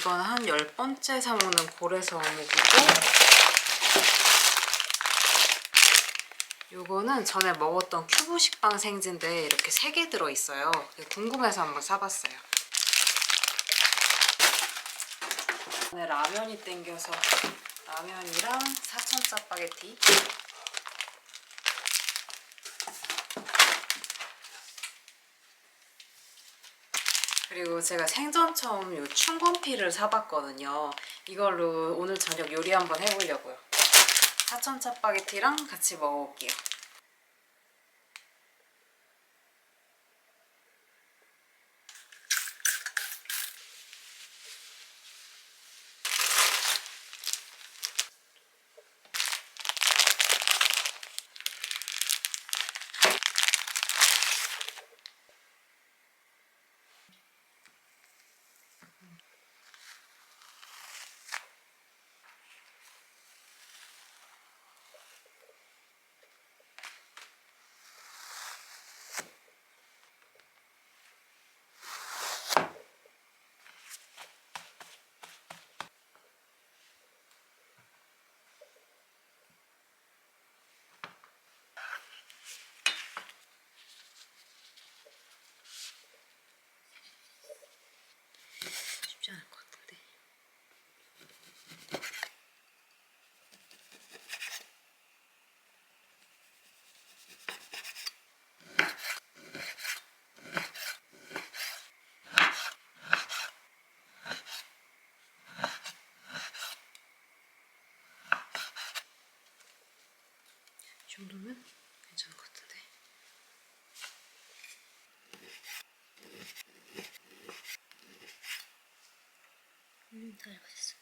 이건 한 10번째 사먹는 고래서 어묵이고, 요거는 전에 먹었던 큐브 식빵 생지인데 이렇게 3개 들어있어요. 궁금해서 한번 사봤어요. 오늘 라면이 땡겨서 라면이랑 사천 짜파게티, 그리고 제가 생전 처음 요 춘건피를 사봤거든요. 이걸로 오늘 저녁 요리 한번 해보려고요. 사천 짜파게티랑 같이 먹어볼게요. 쉽지 않을 것 같은데. 이 정도면 괜찮을 것 같은데. 다 익었어.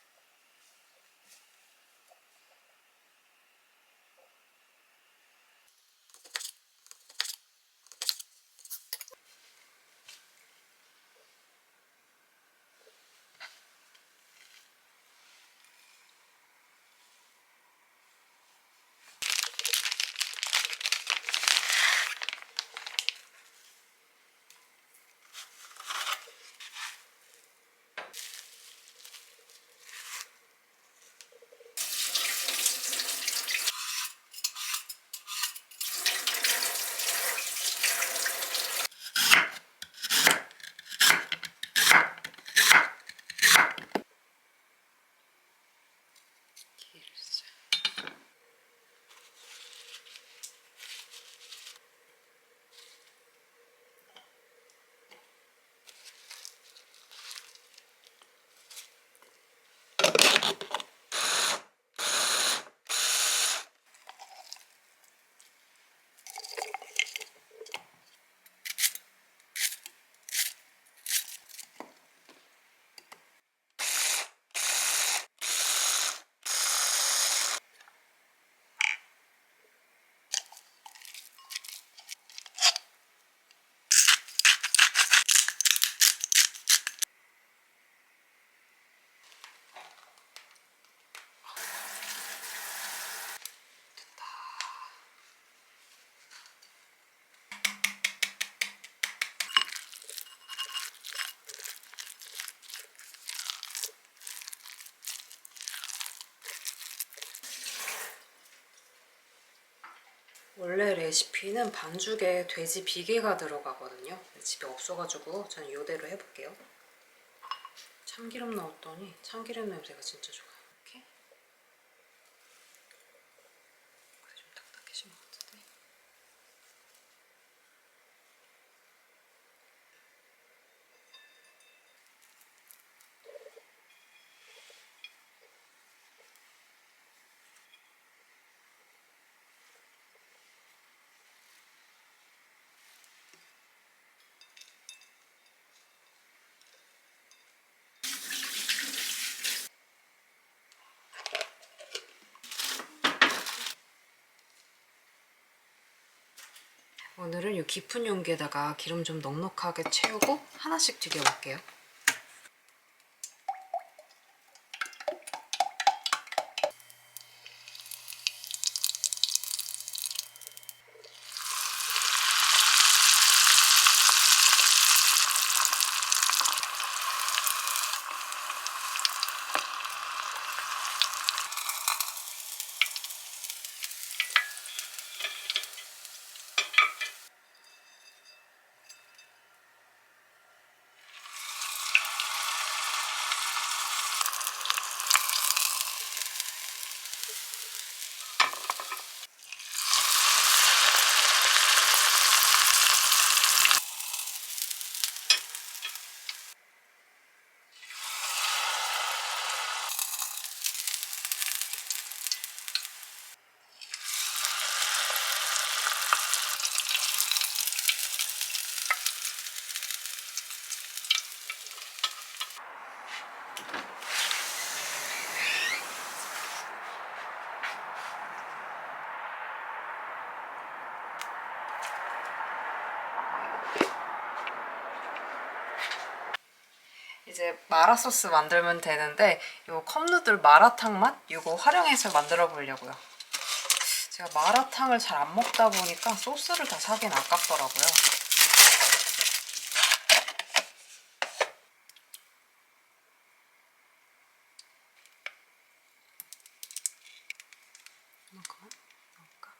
원래 레시피는 반죽에 돼지 비계가 들어가거든요. 집에 없어가지고 저는 이대로 해볼게요. 참기름 넣었더니 참기름 냄새가 진짜 좋아요. 이렇게 좀 딱딱해진 것 같은데. 오늘은 이 깊은 용기에다가 기름 좀 넉넉하게 채우고 하나씩 튀겨볼게요. 이제 마라 소스 만들면 되는데 요 컵누들 마라탕 맛? 이거 활용해서 만들어 보려고요. 제가 마라탕을 잘 안 먹다 보니까 소스를 다 사긴 아깝더라고요. 이만큼만 넣을까?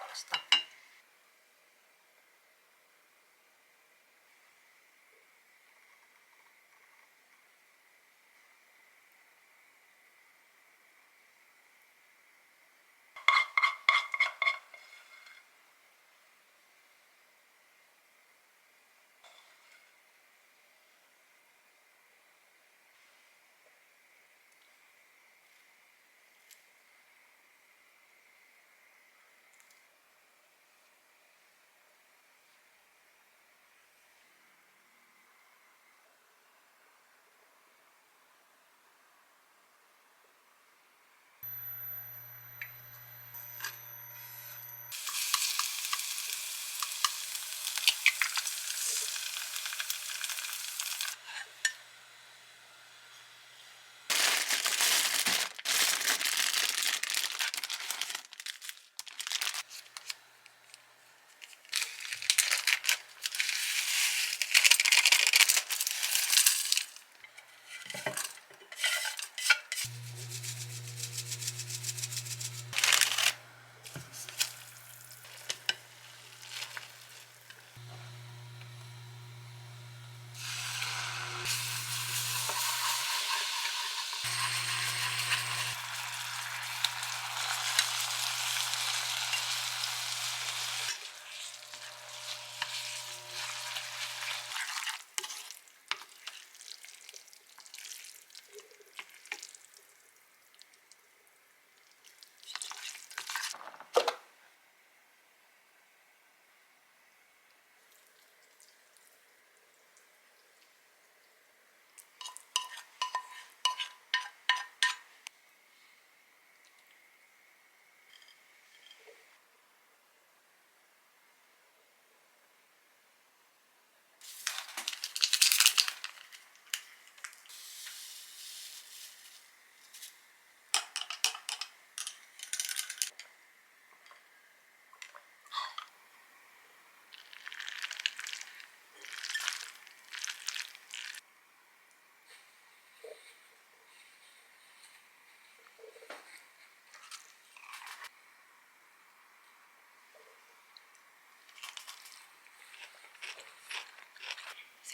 맛있다.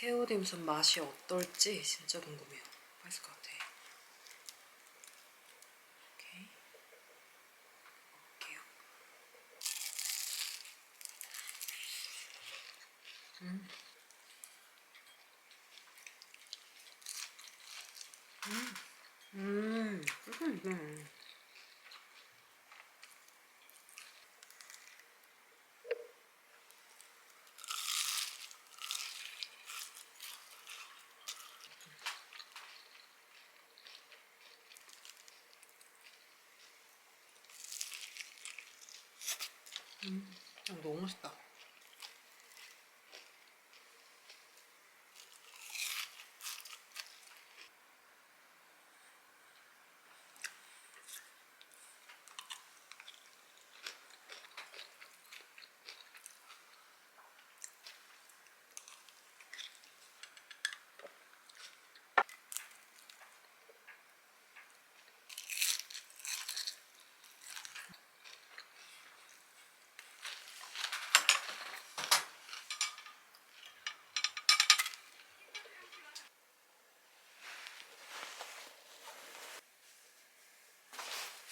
새우 딤섬 맛이 어떨지 진짜 궁금해요. 맛있을 것 같아. 오케이. 먹을게요. 음. 음. 너무 맛있다.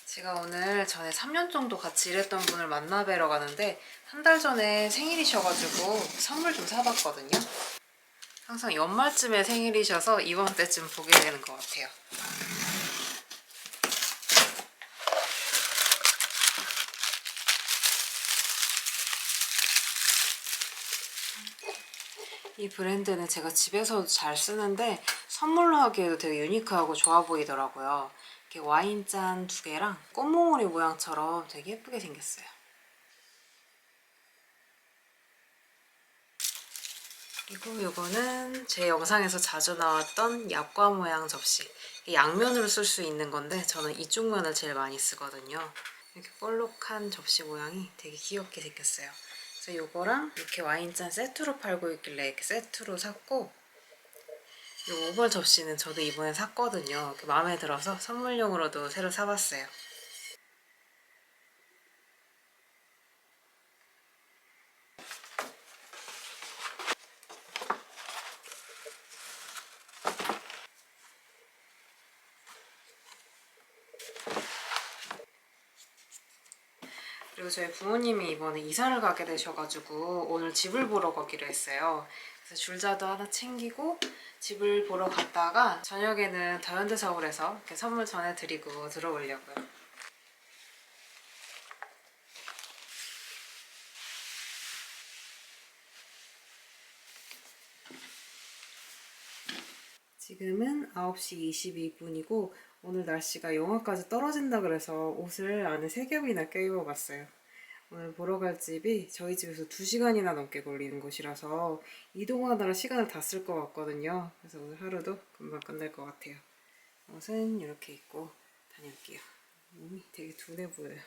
제가 오늘 전에 3년 정도 같이 일했던 분을 만나 뵈러 가는데 한 달 전에 생일이셔가지고 선물 좀 사봤거든요. 항상 연말쯤에 생일이셔서 이번 때쯤 보게 되는 것 같아요. 이 브랜드는 제가 집에서도 잘 쓰는데 선물로 하기에도 되게 유니크하고 좋아 보이더라고요. 이렇게 와인잔 2개랑 꽃몽오리 모양처럼 되게 예쁘게 생겼어요. 그리고 이거는 제 영상에서 자주 나왔던 약과 모양 접시. 양면으로 쓸 수 있는 건데 저는 이쪽 면을 제일 많이 쓰거든요. 이렇게 볼록한 접시 모양이 되게 귀엽게 생겼어요. 그래서 이거랑 이렇게 와인잔 세트로 팔고 있길래 이렇게 세트로 샀고, 이 오벌 접시는 저도 이번에 샀거든요. 마음에 들어서 선물용으로도 새로 사봤어요. 그리고 저희 부모님이 이번에 이사를 가게 되셔가지고 오늘 집을 보러 가기로 했어요. 그래서 줄자도 하나 챙기고 집을 보러 갔다가 저녁에는 더현대서울에서 이렇게 선물 전해드리고 들어오려고요. 지금은 9시 22분이고 오늘 날씨가 영하까지 떨어진다 그래서 옷을 안에 3겹이나 껴입어봤어요. 오늘 보러 갈 집이 저희 집에서 2시간이나 넘게 걸리는 곳이라서 이동하느라 시간을 다 쓸 것 같거든요. 그래서 오늘 하루도 금방 끝날 것 같아요. 옷은 이렇게 입고 다녀올게요. 몸이 되게 둔해 보여요.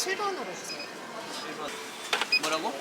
7번으로 주세요. 7번. 뭐라고?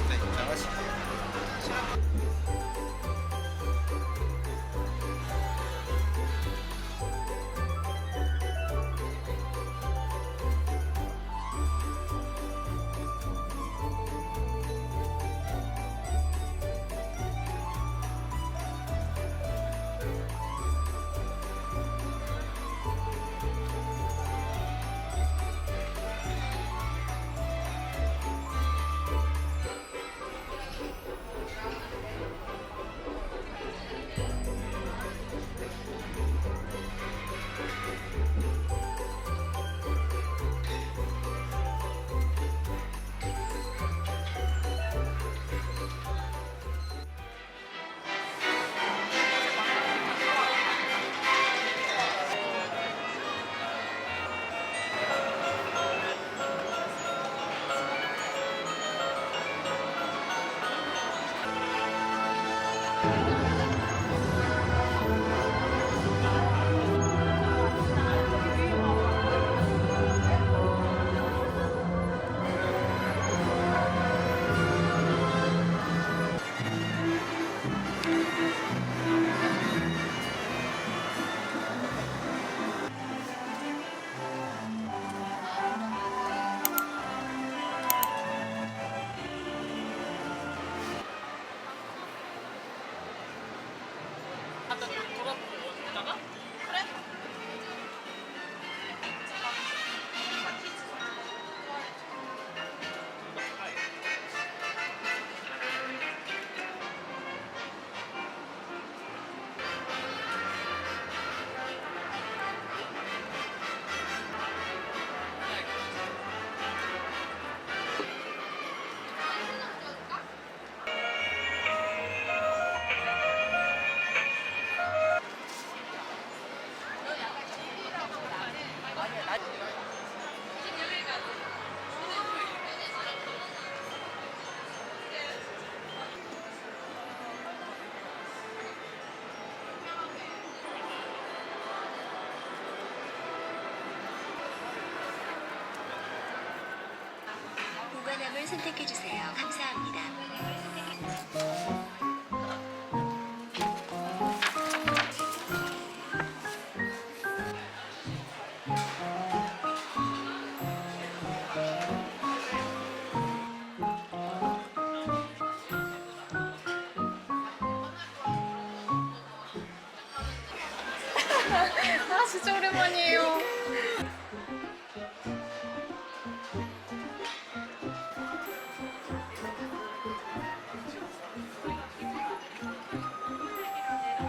네, 나가실게요. 보관함을 선택해주세요. 감사합니다. 아 진짜 오랜만이에요.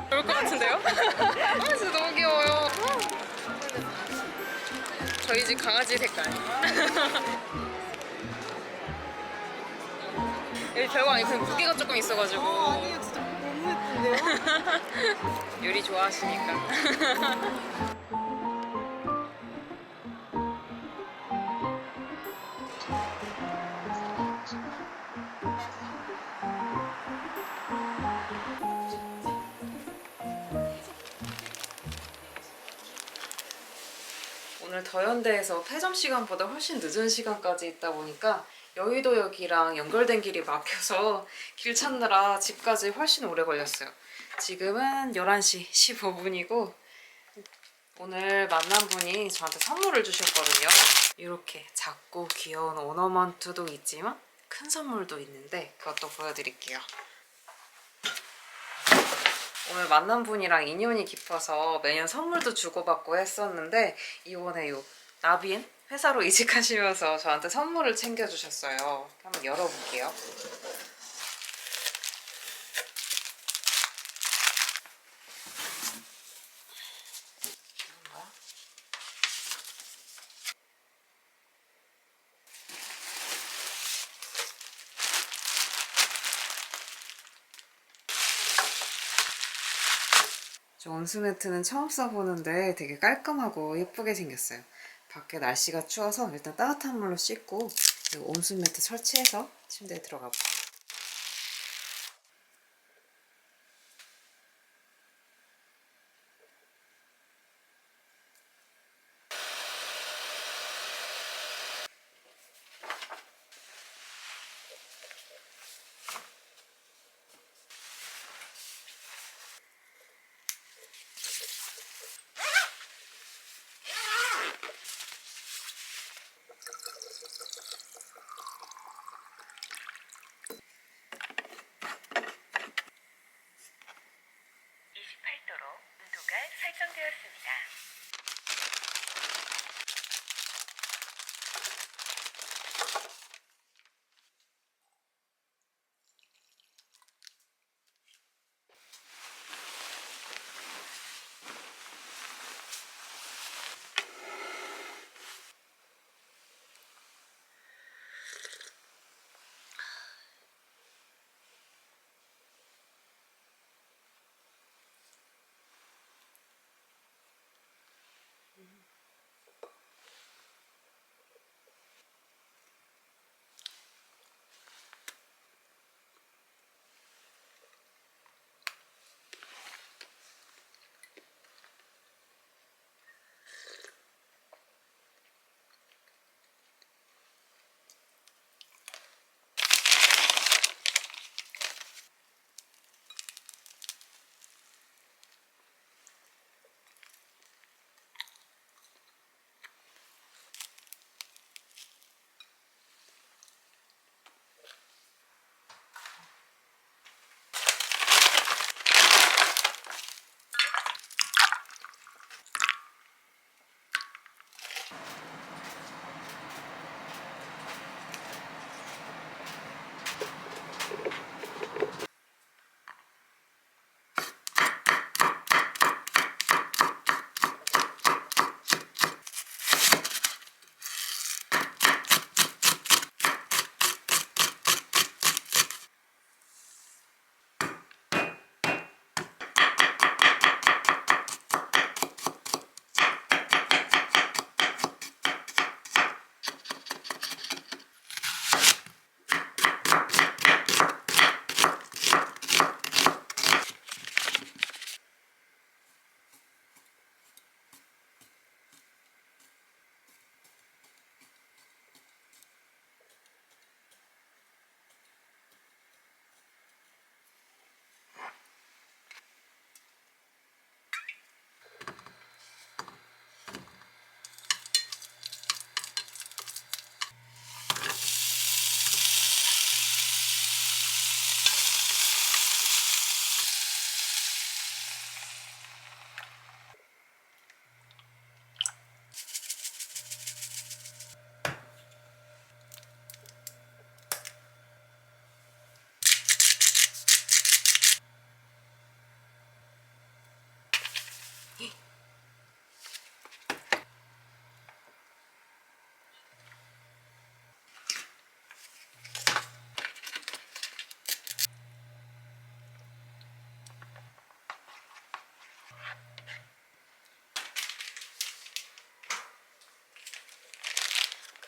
좋을 것 같은데요? 아 진짜 너무 귀여워요. 저희 집 강아지 색깔. 여기 별거 아니고 그냥 무게가 조금 있어가지고. 아니요, 진짜 너무 예쁜데요? 요리 좋아하시니까. 오늘 더현대에서 폐점 시간보다 훨씬 늦은 시간까지 있다 보니까 여의도역이랑 연결된 길이 막혀서 길 찾느라 집까지 훨씬 오래 걸렸어요. 지금은 11시 15분이고 오늘 만난 분이 저한테 선물을 주셨거든요. 이렇게 작고 귀여운 오너먼트도 있지만 큰 선물도 있는데 그것도 보여드릴게요. 오늘 만난 분이랑 인연이 깊어서 매년 선물도 주고받고 했었는데 이번에 요 나빈 회사로 이직하시면서 저한테 선물을 챙겨주셨어요. 한번 열어볼게요. 뭐야? 저 온수매트는 처음 써보는데 되게 깔끔하고 예쁘게 생겼어요. 밖에 날씨가 추워서 일단 따뜻한 물로 씻고 온수매트 설치해서 침대에 들어가 볼게요. 도로 온도가 설정되었습니다.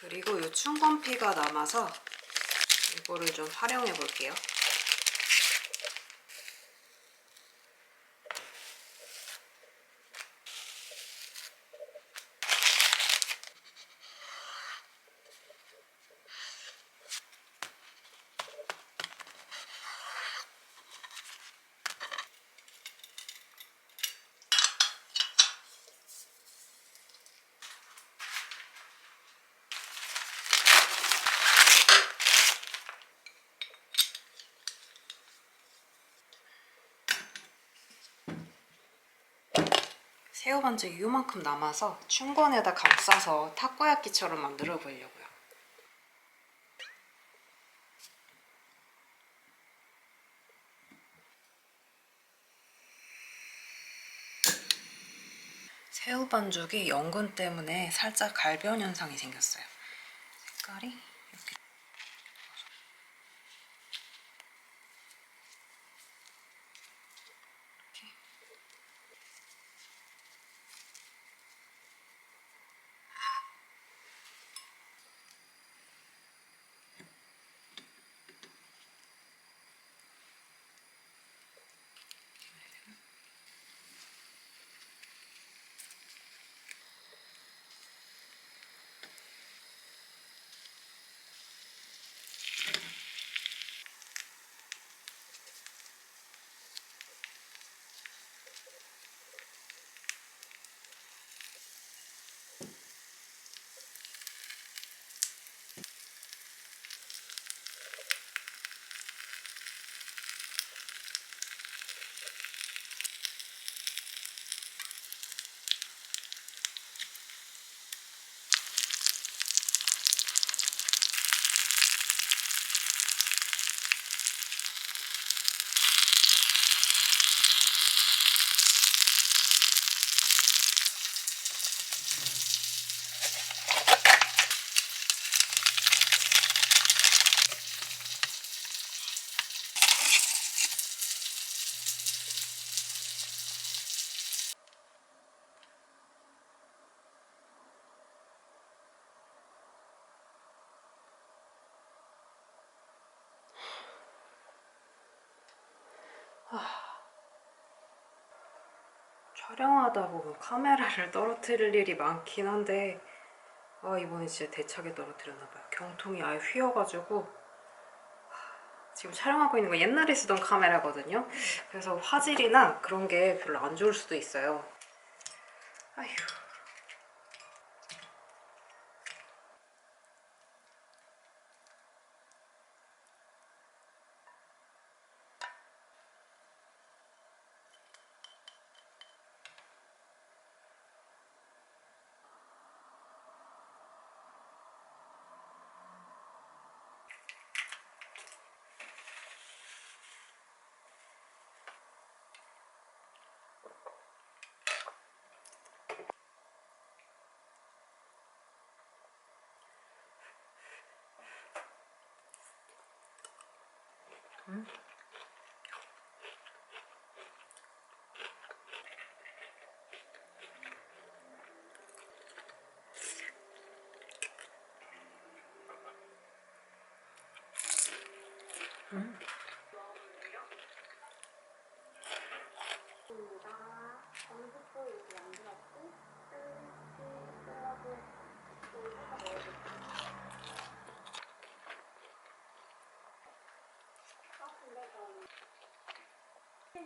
그리고 이 충건피가 남아서 이거를 좀 활용해 볼게요. 새우 반죽이 요만큼 남아서 춘권에다 감싸서 타코야끼처럼 만들어 보려고요. 새우 반죽이 연근 때문에 살짝 갈변 현상이 생겼어요. 색깔이 이렇게. 이렇게. 촬영하다 보면 카메라를 떨어뜨릴 일이 많긴 한데 이번에 진짜 대차게 떨어뜨렸나봐요. 경통이 아예 휘어가지고 지금 촬영하고 있는 거 옛날에 쓰던 카메라거든요. 그래서 화질이나 그런 게 별로 안 좋을 수도 있어요. 아휴.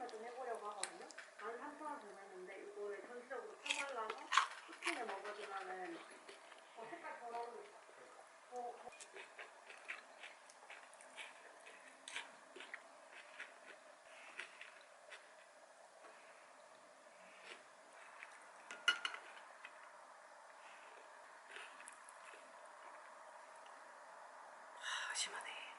좀 해보려고 하거든요. 한 3,000원 정도 했는데 이거를 전체적으로 쳐발라서 치킨을 먹어주면은 색깔 더 나오는 거. 심하네.